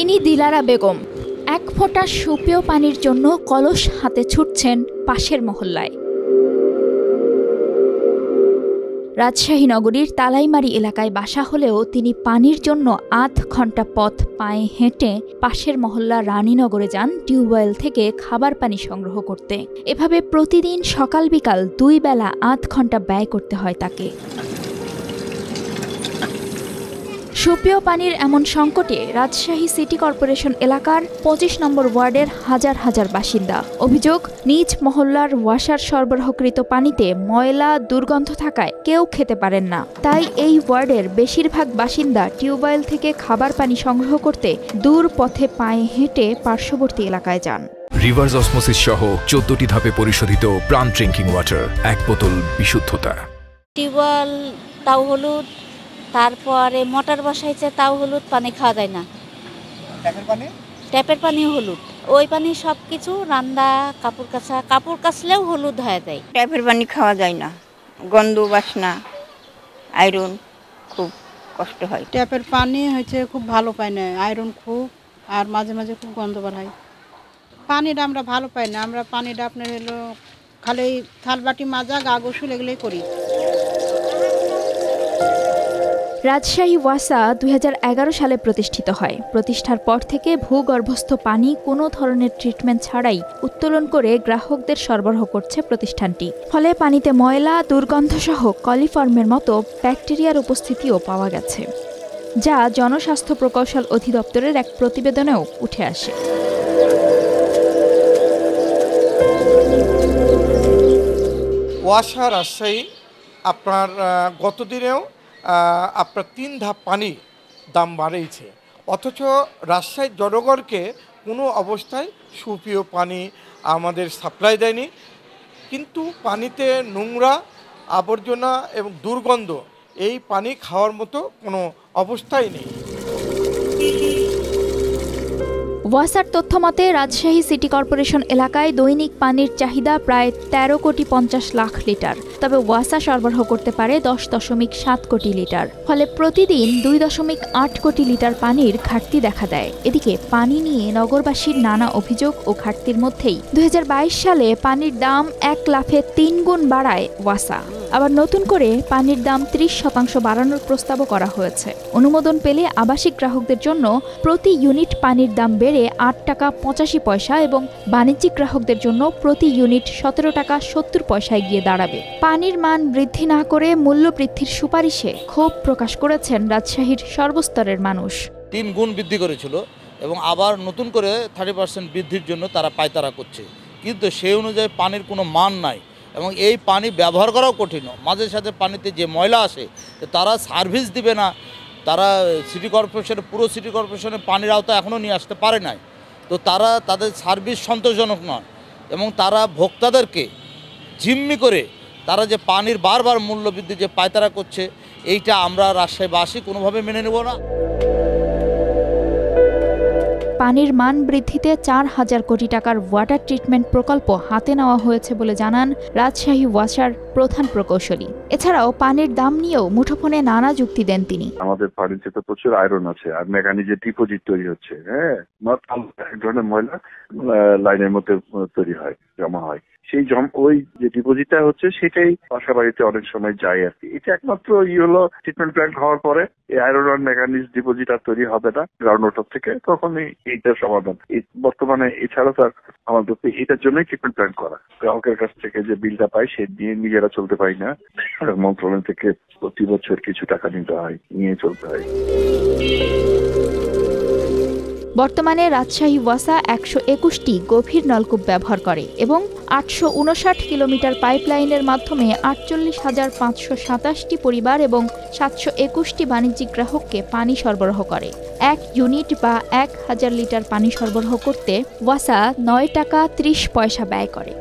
তিনি দিলারা বেগম। এক ফোঁটা সুপেয় পানির জন্য কলস হাতে ছুটছেন পাশের মহল্লায়। রাজশাহী নগরীর তালাইমারি এলাকায় বাসা হলেও তিনি পানির জন্য আধ ঘন্টা পথ পায়ে হেঁটে পাশের মহল্লা রানীনগরে যান টিউবওয়েল থেকে খাবার পানি সংগ্রহ করতে। এভাবে প্রতিদিন সকাল বিকাল 2 বেলা আধ ঘন্টা ব্যয় করতে হয় তাকে। সুপেয় পানির এমন সংকটে রাজশাহী সিটি কর্পোরেশন এলাকার 25 নম্বর ওয়ার্ডের হাজার হাজার বাসিন্দা। অভিযোগ, নিজ মহল্লার ওয়াসার সরবরাহকৃত পানিতে ময়লা দুর্গন্ধ থাকায় কেউ খেতে পারেন না। তাই এই ওয়ার্ডের বেশিরভাগ বাসিন্দা টিউবওয়েল থেকে খাবার পানি সংগ্রহ করতে দূর পথে পায়ে হেঁটে পার্শ্ববর্তী এলাকায় যান। রিভার্স অসমোসিস সহ 14টি ধাপে পরিশোধিত প্রাণ ড্রিঙ্কিং ওয়াটার, এক বোতল বিশুদ্ধতা। টিউবওয়েল তাও হলুদ, তারপরে মোটর বসাইছে তাও হলুদ, পানি খাওয়া যায় না। ট্যাপের পানি হলুদ, ওই পানি সব কিছু রান্না, কাপড় কাচলেও হলুদ হয়ে যায়। ট্যাপের পানি খাওয়া যায় না, গন্ধ বাসনা, আয়রন, খুব কষ্ট হয়। ট্যাপের পানি হচ্ছে খুব ভালো পাই না, আয়রন খুব, আর মাঝে মাঝে খুব গন্ধ বার হয়। পানিটা আমরা ভালো পাই না, আমরা পানিটা আপনার হলো খালি থালবাটি মাজা, গা গোসল এগুলোই করি। রাজশাহী ওয়াসা 2011 সালে প্রতিষ্ঠিত হয়। প্রতিষ্ঠার পর থেকে ভূগর্ভস্থ পানি কোনো ধরনের ট্রিটমেন্ট ছাড়াই উত্তোলন করে গ্রাহকদের সরবরাহ করছে প্রতিষ্ঠানটি। ফলে পানিতে ময়লা, দুর্গন্ধসহ কলিফর্মের মতো ব্যাকটেরিয়ার উপস্থিতিও পাওয়া গেছে, যা জনস্বাস্থ্য প্রকৌশল অধিদপ্তরের এক প্রতিবেদনেও উঠে আসে। ওয়াসা রাজশাহী আপনার গত দিনেও আপনার 3 ধাপ পানি দাম বাড়িয়েছে, অথচ রাজশাহীর জনগণকে কোনো অবস্থায় সুপেয় পানি আমাদের সাপ্লাই দেয়নি। কিন্তু পানিতে নোংরা, আবর্জনা এবং দুর্গন্ধ, এই পানি খাওয়ার মতো কোনো অবস্থাই নেই। ওয়াসার তথ্য মতে রাজশাহী সিটি কর্পোরেশন এলাকায় দৈনিক পানির চাহিদা প্রায় 13,50,00,000 লিটার। তবে ওয়াসা সরবরাহ করতে পারে 10.7 কোটি লিটার। ফলে প্রতিদিন 2.8 কোটি লিটার পানির ঘাটতি দেখা দেয়। এদিকে পানি নিয়ে নগরবাসীর নানা অভিযোগ ও ঘাটতির মধ্যেই 2022 সালে পানির দাম 1 লাফে 3 গুণ বাড়ায় ওয়াসা। আবার নতুন করে পানির দাম 30% বাড়ানোর প্রস্তাবও করা হয়েছে। অনুমোদন পেলে আবাসিক গ্রাহকদের জন্য প্রতি ইউনিট পানির দাম বেড়ে 8 টাকা 85 পয়সা এবং বাণিজ্যিক গ্রাহকদের জন্য প্রতি ইউনিট 17 টাকা 70 পয়সায় গিয়ে দাঁড়াবে। পানির মান বৃদ্ধি না করে মূল্য বৃদ্ধির সুপারিশে ক্ষোভ প্রকাশ করেছেন রাজশাহীর সর্বস্তরের মানুষ। 3 গুণ বৃদ্ধি করেছিল এবং আবার নতুন করে 30% বৃদ্ধির জন্য তারা পায়তারা করছে, কিন্তু সেই অনুযায়ী পানির কোনো মান নাই এবং এই পানি ব্যবহার করাও কঠিন। মাঝে সাথে পানিতে যে ময়লা আসে তারা সার্ভিস দিবে না, তারা পুরো সিটি কর্পোরেশনের পানির আওতা এখনও নিয়ে আসতে পারে নাই। তো তারা তাদের সার্ভিস সন্তোষজনক নয় এবং তারা ভোক্তাদেরকে জিম্মি করে তারা যে পানির বারবার মূল্য বৃদ্ধি যে পায়তারা করছে, এইটা আমরা রাজশাহীবাসী কোনোভাবে মেনে নেব না। পানির মান বৃদ্ধিতে 4,000 কোটি টাকার ওয়াটার ট্রিটমেন্ট প্রকল্প হাতে নেওয়া হয়েছে বলে জানান রাজশাহী ওয়াসার প্রধান প্রকৌশলী। এছাড়াও পানির দাম নিয়েও মুঠোফোনে নানা যুক্তি দেন তিনি। আমাদের পানিতে তো প্রচুর আয়রন আছে, আর মেকানিজে ডিপোজিট তৈরি হচ্ছে, এক ধরনের ময়লা লাইনের মধ্যে তৈরি হয়, জমা হয়। সেই ওই যে ডিপোজিটটা হচ্ছে সেটাই বাসা বাড়িতে অনেক সময় যায় আর কি। এটা একমাত্র হলো ট্রিটমেন্ট প্ল্যান্ট হওয়ার পরে এই আয়রন আর মেকানিজ ডিপোজিট আর তৈরি হবে না গ্রাউন্ড ওয়াটার থেকে, তখনই এইটার সমাধান। বর্তমানে এছাড়া তার আমাদের এটার জন্যই ট্রিটমেন্ট প্ল্যান্ট করা। গ্রাহকের কাছ থেকে যে বিলটা পাই সে দিয়ে নিজেরা চলতে পারি না, মন্ত্রণালয় থেকে প্রতি বছর কিছু টাকা নিতে হয়, নিয়ে চলতে হয়। বর্তমানে রাজশাহী ওয়াসা 121টি গভীর নলকূপ ব্যবহার করে এবং 859 কিলোমিটার পাইপলাইনের মাধ্যমে 48,527টি পরিবার এবং 721টি বাণিজ্যিক গ্রাহককে পানি সরবরাহ করে। 1 ইউনিট বা 1000 লিটার পানি সরবরাহ করতে ওয়াসা 9 টাকা 30 পয়সা ব্যয় করে।